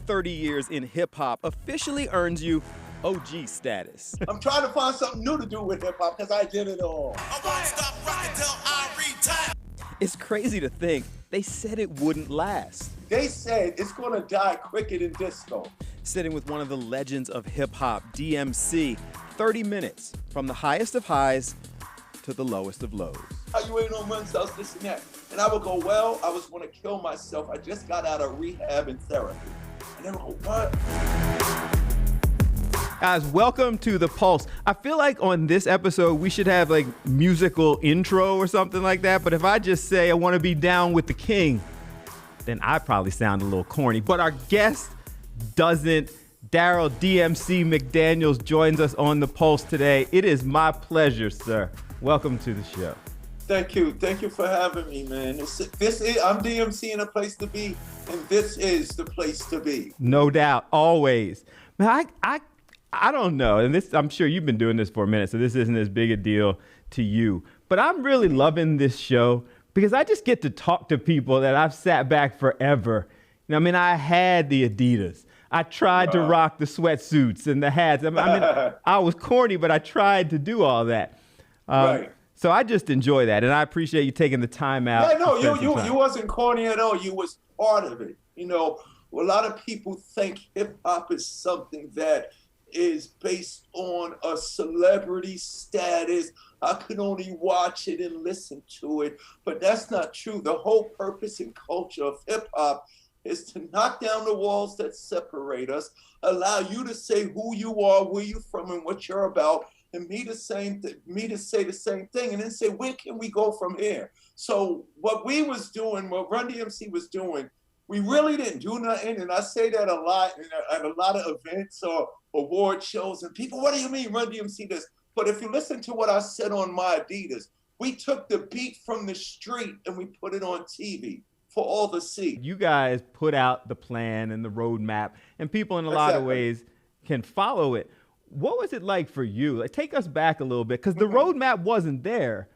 30 years in hip-hop officially earns you OG status. I'm trying to find something new to do with hip-hop because I did it all. I won't stop rocking till I retire. It's crazy to think they said it wouldn't last. They said it's going to die quicker than disco. Sitting with one of the legends of hip-hop, DMC, 30 minutes from the highest of highs to the lowest of lows. How you ain't on Run Cells, this and that. And I would go, well, I was going to kill myself. I just got out of rehab and therapy. And they would go, what? Guys, welcome to The Pulse. I feel like on this episode, we should have like musical intro or something like that. But if I just say I want to be down with the king, then I probably sound a little corny. But our guest doesn't. Darryl DMC McDaniels joins us on The Pulse today. It is my pleasure, sir. Welcome to the show. Thank you. Thank you for having me, man. I'm DMC in a place to be, and this is the place to be. No doubt, always. Man, I don't know, and this, I'm sure you've been doing this for a minute, so this isn't as big a deal to you. But I'm really loving this show because I just get to talk to people that I've sat back forever. You know, I mean, I had the Adidas. I tried to rock the sweatsuits and the hats. I mean, I was corny, but I tried to do all that. Right. So I just enjoy that, and I appreciate you taking the time out. Yeah, no, you wasn't corny at all. You was part of it. You know, a lot of people think hip hop is something that is based on a celebrity status. I could only watch it and listen to it, but that's not true. The whole purpose and culture of hip hop is to knock down the walls that separate us, allow you to say who you are, where you're from, and what you're about, and me to say the same thing, and then say, where can we go from here? So what we was doing, what Run-DMC was doing, we really didn't do nothing, and I say that a lot at a lot of events or award shows, and people, what do you mean Run-DMC this? But if you listen to what I said on my Adidas, we took the beat from the street and we put it on TV for all to see. You guys put out the plan and the roadmap, and people in a lot of ways can follow it. What was it like for you? Like, take us back a little bit, because the roadmap wasn't there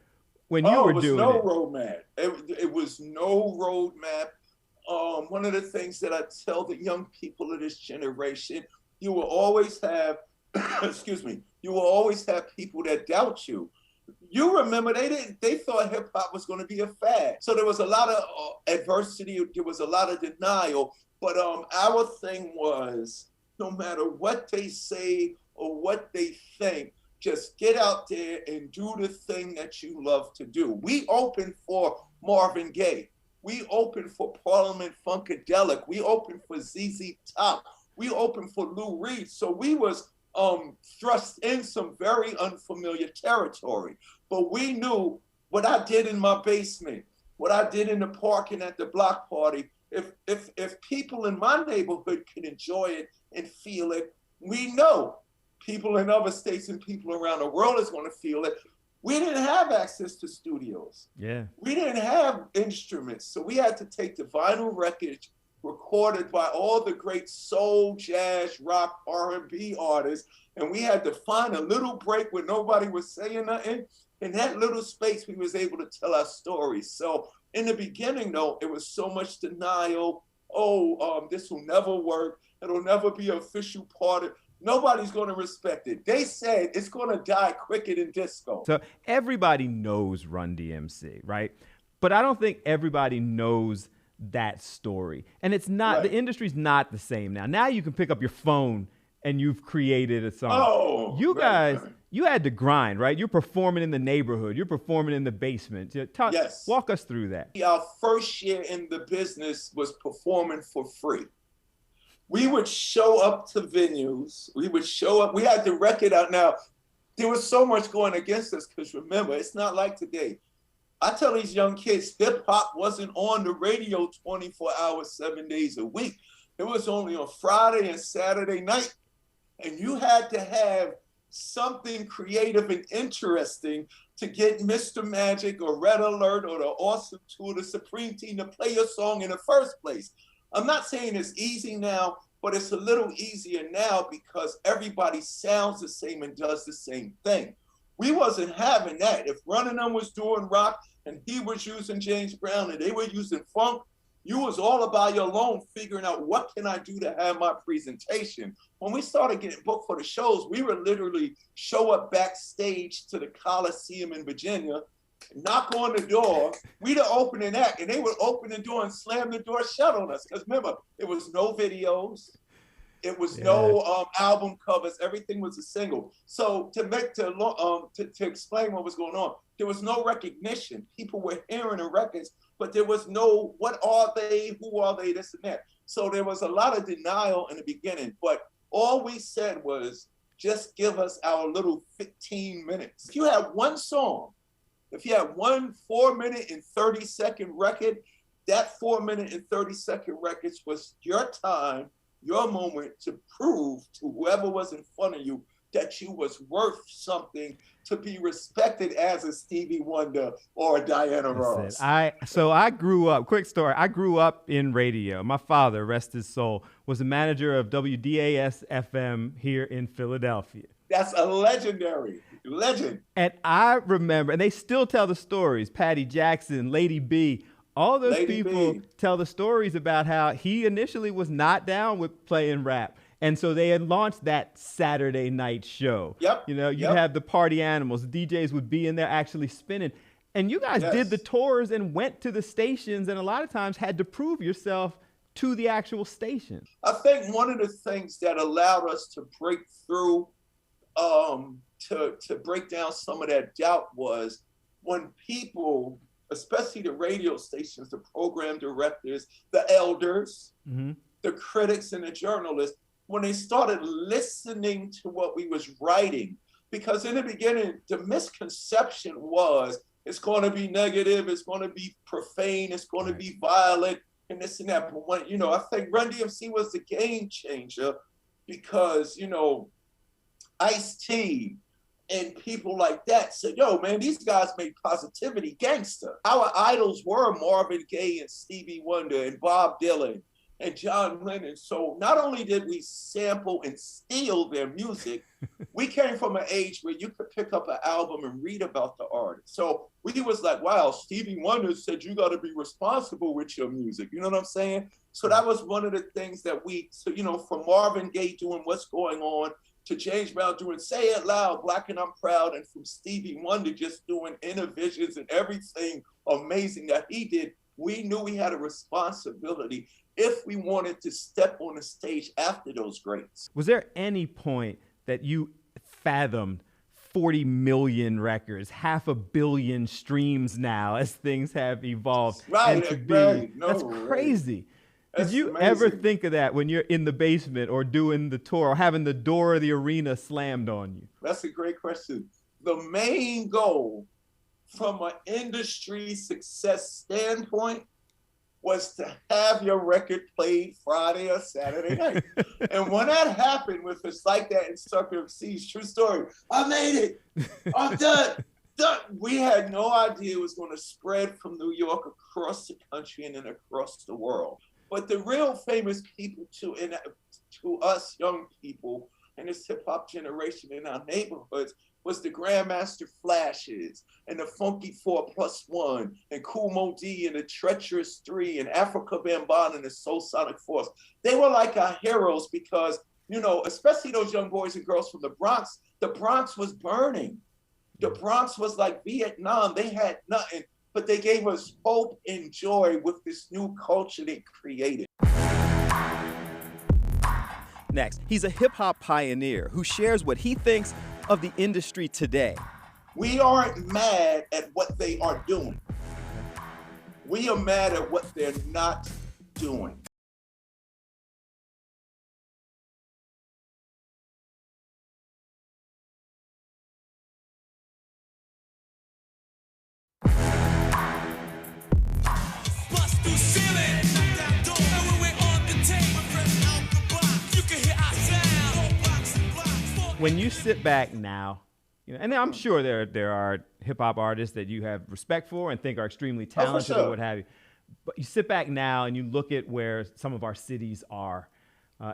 when you were doing it. Roadmap. It was no roadmap. One of the things that I tell the young people of this generation, you will always have, you will always have people that doubt you. You remember, they thought hip hop was going to be a fad. So there was a lot of adversity, there was a lot of denial. But our thing was, no matter what they say or what they think, just get out there and do the thing that you love to do. We opened for Marvin Gaye. We opened for Parliament Funkadelic. We opened for ZZ Top. We opened for Lou Reed. So we was thrust in some very unfamiliar territory. But we knew what I did in my basement, what I did in the park and at the block party. If people in my neighborhood can enjoy it and feel it, we know people in other states and people around the world is going to feel it. We didn't have access to studios. Yeah. We didn't have instruments. So we had to take the vinyl records recorded by all the great soul, jazz, rock, R&B artists. And we had to find a little break where nobody was saying nothing. In that little space, we was able to tell our stories. So in the beginning, though, it was so much denial. This will never work. It'll never be an official part of. Nobody's going to respect it. They said it's going to die quicker than disco. So everybody knows Run-DMC, right? But I don't think everybody knows that story. And it's not, the industry's not the same now. Now you can pick up your phone and you've created a song. You guys, you had to grind, right? You're performing in the neighborhood. You're performing in the basement. Yes. Walk us through that. Our first year in the business was performing for free. We would show up to venues. We would show up. We had the record out. Now, there was so much going against us because remember, it's not like today. I tell these young kids, hip hop wasn't on the radio 24 hours, 7 days a week. It was only on Friday and Saturday night. And you had to have something creative and interesting to get Mr. Magic or Red Alert or the Awesome Tour, the Supreme Team to play your song in the first place. I'm not saying it's easy now, but it's a little easier now because everybody sounds the same and does the same thing. We wasn't having that. If Run and them was doing rock and he was using James Brown and they were using funk, You was all about your alone figuring out what can I do to have my presentation. When we started getting booked for the shows, we would literally show up backstage to the Coliseum in Virginia, knock on the door, we the opening act, and they would open the door and slam the door shut on us. Because remember, it was no videos, it was no album covers, everything was a single. So to explain what was going on, there was no recognition. People were hearing the records, but there was no, what are they, who are they, this and that. So there was a lot of denial in the beginning, but all we said was, just give us our little 15 minutes. If you had one song, if you had one 4-minute and 30-second record, that 4-minute and 30-second records was your time, your moment to prove to whoever was in front of you that you was worth something, to be respected as a Stevie Wonder or a Diana Ross. So I grew up, quick story, I grew up in radio. My father, rest his soul, was the manager of WDAS FM here in Philadelphia. That's a legendary legend. And I remember, and they still tell the stories, Patty Jackson, Lady B, all those people tell the stories about how he initially was not down with playing rap. And so they had launched that Saturday night show. Yep. You know, you'd have the party animals. The DJs would be in there actually spinning. And you guys did the tours and went to the stations and a lot of times had to prove yourself to the actual station. I think one of the things that allowed us to break through, to break down some of that doubt was when people, especially the radio stations, the program directors, the elders, the critics and the journalists, when they started listening to what we was writing, because in the beginning, the misconception was it's going to be negative, it's going to be profane, it's going to be violent, and this and that. But when, you know, I think Run-DMC was the game changer because, you know, Ice-T and people like that said, yo, man, these guys made positivity gangster. Our idols were Marvin Gaye and Stevie Wonder and Bob Dylan and John Lennon. So not only did we sample and steal their music, we came from an age where you could pick up an album and read about the artist. So we was like, wow, Stevie Wonder said you got to be responsible with your music. You know what I'm saying? So that was one of the things that so, you know, from Marvin Gaye doing What's Going On to James Brown doing Say It Loud, Black and I'm Proud, and from Stevie Wonder just doing Inner Visions and everything amazing that he did, we knew we had a responsibility if we wanted to step on the stage after those greats. Was there any point that you fathomed 40 million records, 500 million streams now as things have evolved? Right, right. No, that's crazy. That's Did you amazing. ever think of that when you're in the basement or doing the tour or having the door of the arena slammed on you? That's a great question. The main goal from an industry success standpoint was to have your record played Friday or Saturday night. And when that happened with It's Like That in Circuit of Seas, true story, I made it, I'm done. We had no idea it was going to spread from New York across the country and then across the world. But the real famous people to us young people in this hip hop generation in our neighborhoods was the Grandmaster Flashes and the Funky 4+1 and Kool Moe Dee and the Treacherous 3 and Africa Bambaataa and the Soul Sonic Force. They were like our heroes because, you know, especially those young boys and girls from the Bronx was burning. The Bronx was like Vietnam. They had nothing, but they gave us hope and joy with this new culture they created. Next, he's a hip-hop pioneer who shares what he thinks of the industry today. We aren't mad at what they are doing. We are mad at what they're not doing. When you sit back now, you know, and I'm sure there are hip hop artists that you have respect for and think are extremely talented or what have you. But you sit back now and you look at where some of our cities are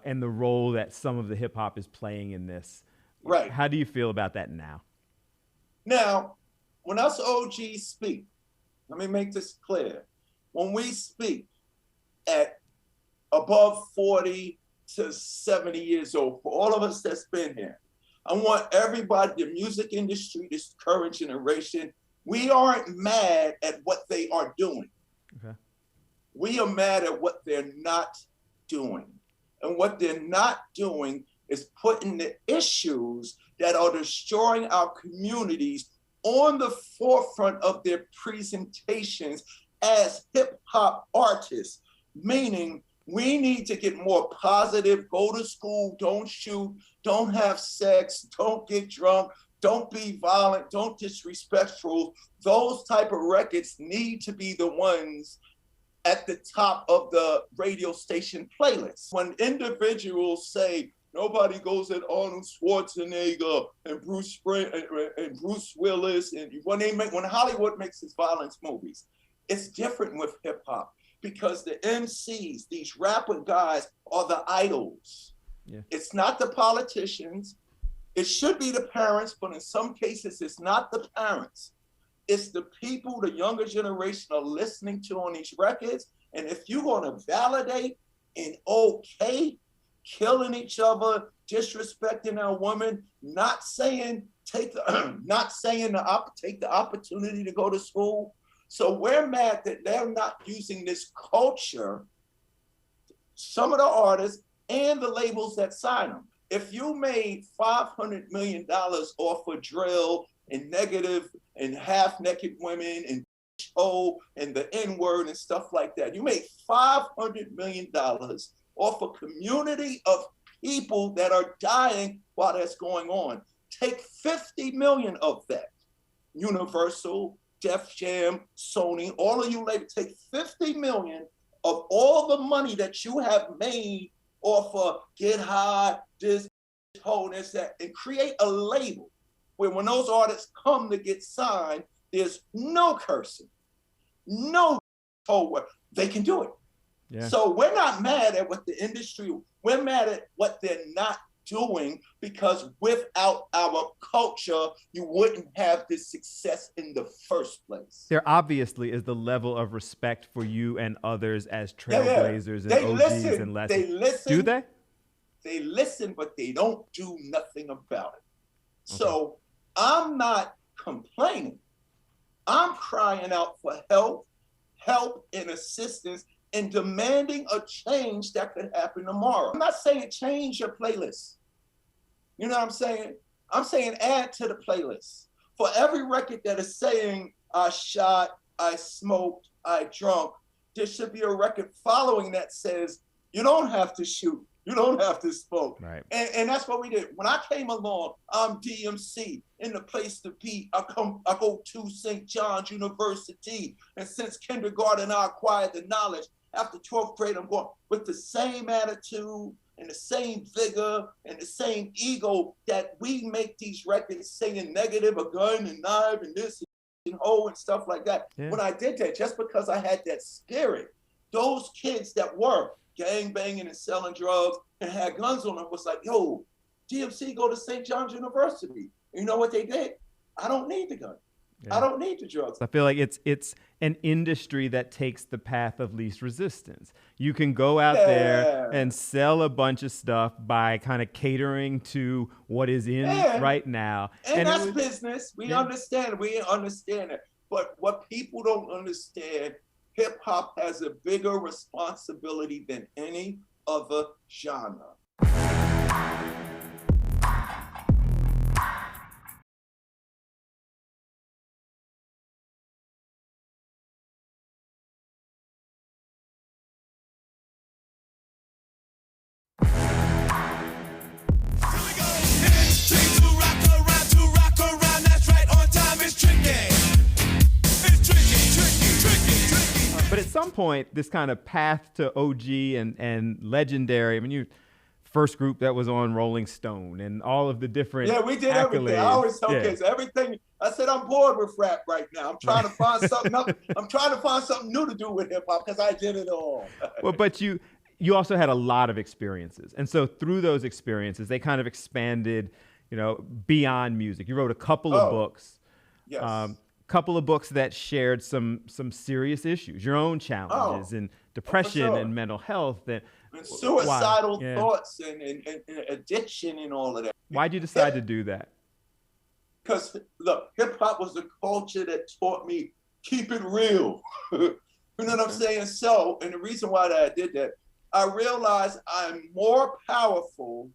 and the role that some of the hip hop is playing in this. Right. How do you feel about that now? Now, when us OGs speak, let me make this clear. When we speak, at above 40 to 70 years old, for all of us that's been here. I want everybody, the music industry, this current generation, we aren't mad at what they are doing. Okay. We are mad at what they're not doing. And what they're not doing is putting the issues that are destroying our communities on the forefront of their presentations as hip hop artists, meaning we need to get more positive, go to school, don't shoot, don't have sex, don't get drunk, don't be violent, don't disrespectful. Those type of records need to be the ones at the top of the radio station playlist. When individuals say, nobody goes at Arnold Schwarzenegger and Bruce Willis, and when Hollywood makes its violence movies, it's different with hip hop because the MCs, these rapper guys, are the idols. Yeah. It's not the politicians. It should be the parents, but in some cases, it's not the parents. It's the people the younger generation are listening to on these records. And if you're going to validate and okay killing each other, disrespecting our women, not saying take the opportunity to go to school. So we're mad that they're not using this culture, some of the artists and the labels that sign them. If you made $500 million off of drill and negative and half-naked women and and the N-word and stuff like that, you made $500 million off a community of people that are dying while that's going on. Take 50 million of that. Universal, Def Jam, Sony, all of you labels, take 50 million of all the money that you have made off of Get High, this, wholeness, that, and create a label where when those artists come to get signed, there's no cursing, no they can do it. Yeah. So we're not mad at what the industry, we're mad at what they're not doing, because without our culture, you wouldn't have this success in the first place. There obviously is the level of respect for you and others as trailblazers and OGs and lessons. They listen. Do they? They listen, but they don't do nothing about it. Okay. So I'm not complaining. I'm crying out for help and assistance, and demanding a change that could happen tomorrow. I'm not saying change your playlist. You know what I'm saying? I'm saying add to the playlist. For every record that is saying I shot, I smoked, I drunk, there should be a record following that says you don't have to shoot, you don't have to smoke. Right. And that's what we did. When I came along, I'm DMC, in the place to be. I go to St. John's University, and since kindergarten I acquired the knowledge. After 12th grade, I'm going with the same attitude and the same vigor and the same ego that we make these records saying negative, a gun and knife and this and hoe and stuff like that. Yeah. When I did that, just because I had that spirit, those kids that were gang banging and selling drugs and had guns on them was like, yo, DMC go to St. John's University. You know what they did? I don't need the gun. Yeah. I don't need the drugs. I feel like it's an industry that takes the path of least resistance. You can go out there and sell a bunch of stuff by kind of catering to what is in right now. And that's business. We understand. We understand it. But what people don't understand, hip hop has a bigger responsibility than any other genre. But at some point, this kind of path to OG and legendary, I mean, you first group that was on Rolling Stone and all of the different we did accolades. Everything. I always tell kids, everything. I said, I'm bored with rap right now. I'm trying to find something else. I'm trying to find something new to do with hip hop because I did it all. Well, but you also had a lot of experiences. And so through those experiences, they kind of expanded, beyond music. You wrote a couple of books. Yes. Couple of books that shared some serious issues, your own challenges and depression sure. and mental health and suicidal thoughts and addiction and all of that. Why'd you decide to do that? Because look, hip hop was the culture that taught me keep it real. You know what I'm saying? So, and the reason why that I did that, I realized I'm more powerful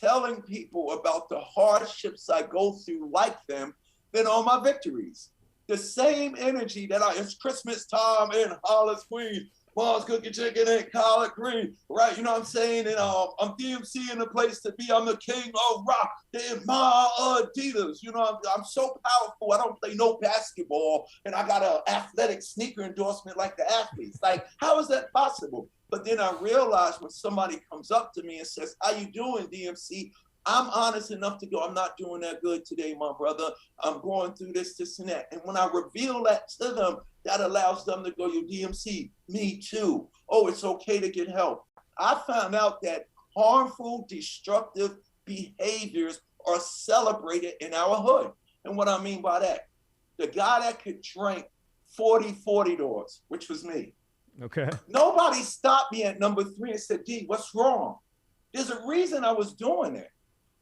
telling people about the hardships I go through like them than all my victories. The same energy that it's Christmas time in Hollis, Queens. Mom's cooking chicken and collard green, right? You know what I'm saying? And I'm DMC in the place to be. I'm the king of rock. And my Adidas. You know, I'm so powerful. I don't play no basketball, and I got an athletic sneaker endorsement like the athletes. Like, how is that possible? But then I realized when somebody comes up to me and says, "How you doing, DMC?" I'm honest enough to go, I'm not doing that good today, my brother. I'm going through this, and that. And when I reveal that to them, that allows them to go, yo, DMC, me too. Oh, it's okay to get help. I found out that harmful, destructive behaviors are celebrated in our hood. And what I mean by that, the guy that could drink 40 doors, which was me. Okay. Nobody stopped me at number 3 and said, D, what's wrong? There's a reason I was doing it.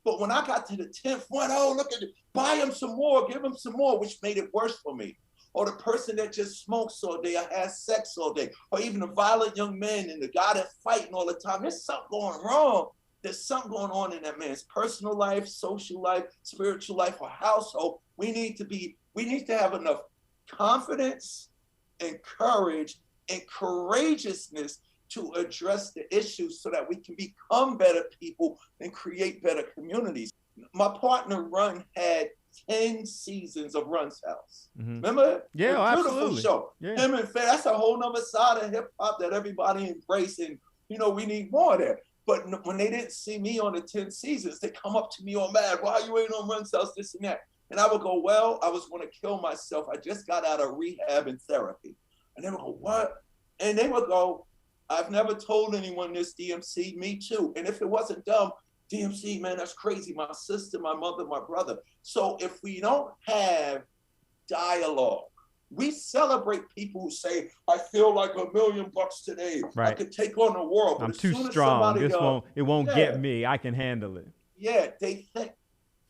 But when I got to the 10th one, oh, look at it, buy him some more, give him some more, which made it worse for me. Or the person that just smokes all day or has sex all day, or even the violent young man and the guy that's fighting all the time. There's something going wrong. There's something going on in that man's personal life, social life, spiritual life, or household. We need to have enough confidence and courage and courageousness to address the issues so that we can become better people and create better communities. My partner Run had 10 seasons of Run's House. Mm-hmm. Remember? Yeah, a beautiful absolutely. Show. Yeah. Him and Faye, that's a whole nother side of hip hop that everybody embraced, and you know, we need more of that. But when they didn't see me on the 10 seasons, they come up to me all mad, why you ain't on Run's House, this and that. And I would go, well, I was going to kill myself. I just got out of rehab and therapy. And they would go, what? And they would go, I've never told anyone this, DMC, me too. And if it wasn't dumb, DMC, man, that's crazy. My sister, my mother, my brother. So if we don't have dialogue, we celebrate people who say, I feel like $1 million today. Right. I could take on the world. I'm too strong. It won't get me. I can handle it. Yeah, they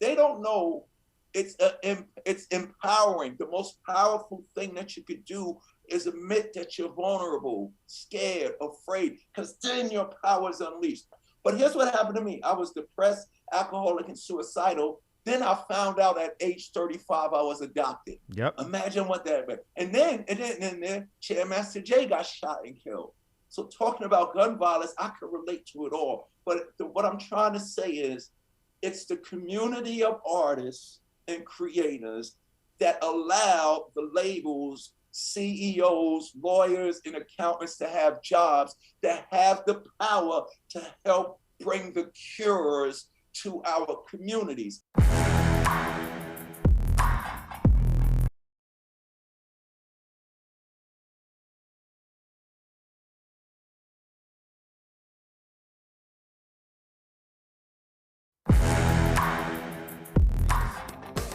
don't know it's empowering. The most powerful thing that you could do is admit that you're vulnerable, scared, afraid, because then your power is unleashed. But here's what happened to me. I was depressed, alcoholic, and suicidal. Then I found out at age 35 I was adopted. Yep. Imagine what that meant. And then Chairmaster Jay got shot and killed. So talking about gun violence, I could relate to it all. But what I'm trying to say is, it's the community of artists and creators that allow the labels, CEOs, lawyers, and accountants to have jobs that have the power to help bring the cures to our communities.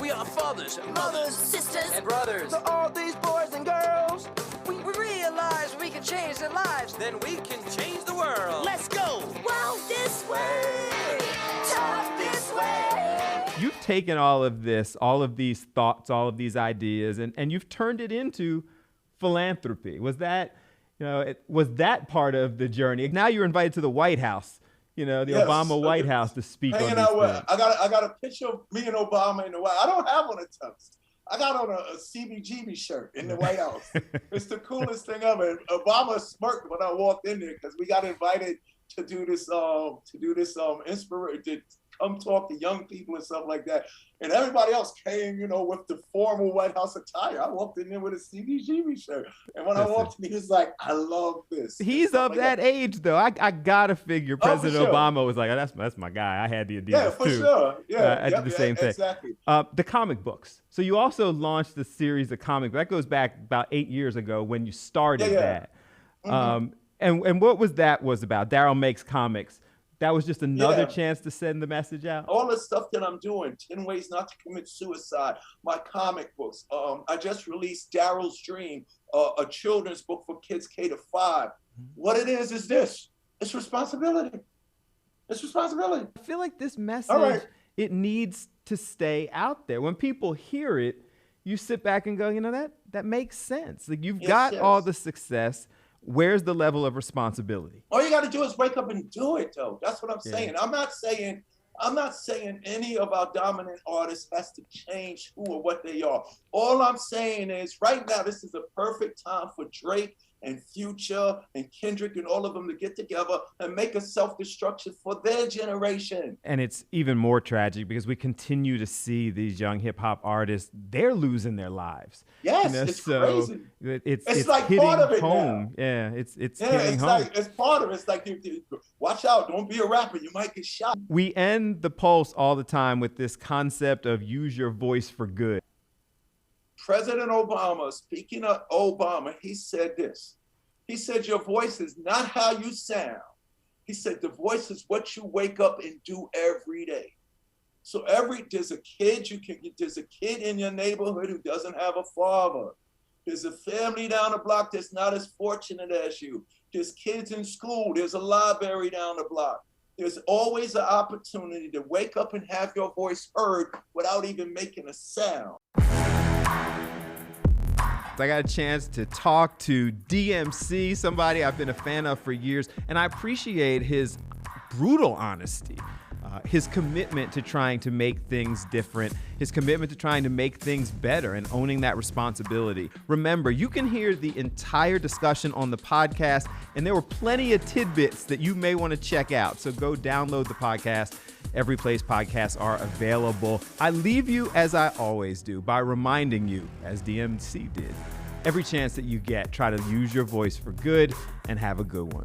We are fathers, mothers, sisters, and brothers. To all these boys and girls, we realize we can change their lives. Then we can change the world. Let's go. Well, this way, tough this way. You've taken all of this, all of these thoughts, all of these ideas, and you've turned it into philanthropy. Was that part of the journey? Now you're invited to the White House. You know, the Obama White House to speak on these things. I got a picture of me and Obama in the White House. I don't have one of tux. I got on a CBGB shirt in the White House. It's the coolest thing ever. Obama smirked when I walked in there because we got invited to do this inspiration, to come talk to young people and stuff like that. And everybody else came, you know, with the formal White House attire. I walked in there with a CBGB shirt. And when I walked in, he was like, I love this. He's of that age, though. I gotta figure President Obama was like, oh, that's my guy. I had the Adidas, too. Yeah, for sure. Yeah, I did the same thing. Exactly. The comic books. So you also launched a series of comic books. That goes back about 8 years ago when you started that. Mm-hmm. And what was about? Darryl Makes Comics. That was just another Yeah. chance to send the message out. All the stuff that I'm doing, 10 Ways Not to Commit Suicide, my comic books. I just released Darryl's Dream, a children's book for kids K to 5. What it is this. It's responsibility. It's responsibility. I feel like this message, All right. it needs to stay out there. When people hear it, you sit back and go, you know, that makes sense. Like, you've got all the success. Where's the level of responsibility? All you got to do is wake up and do it, though. That's what I'm Yeah. saying. I'm not saying any of our dominant artists has to change who or what they are. All I'm saying is right now, this is a perfect time for Drake and Future and Kendrick and all of them to get together and make a self-destruction for their generation. And it's even more tragic because we continue to see these young hip hop artists, they're losing their lives. Yes, You know, it's so crazy. It's like hitting part of it home. now. Yeah, it's Yeah, hitting it's home. like, it's part of it. It's like, watch out, don't be a rapper, you might get shot. We end the Pulse all the time with this concept of use your voice for good. President Obama, speaking of Obama, he said this. He said, your voice is not how you sound. He said, the voice is what you wake up and do every day. So there's a kid in your neighborhood who doesn't have a father. There's a family down the block that's not as fortunate as you. There's kids in school. There's a library down the block. There's always an opportunity to wake up and have your voice heard without even making a sound. I got a chance to talk to DMC, somebody I've been a fan of for years, and I appreciate his brutal honesty, his commitment to trying to make things different, his commitment to trying to make things better and owning that responsibility. Remember, you can hear the entire discussion on the podcast, and there were plenty of tidbits that you may want to check out. So go download the podcast. Every place podcasts are available. I leave you, as I always do, by reminding you, as DMC did, every chance that you get, try to use your voice for good and have a good one.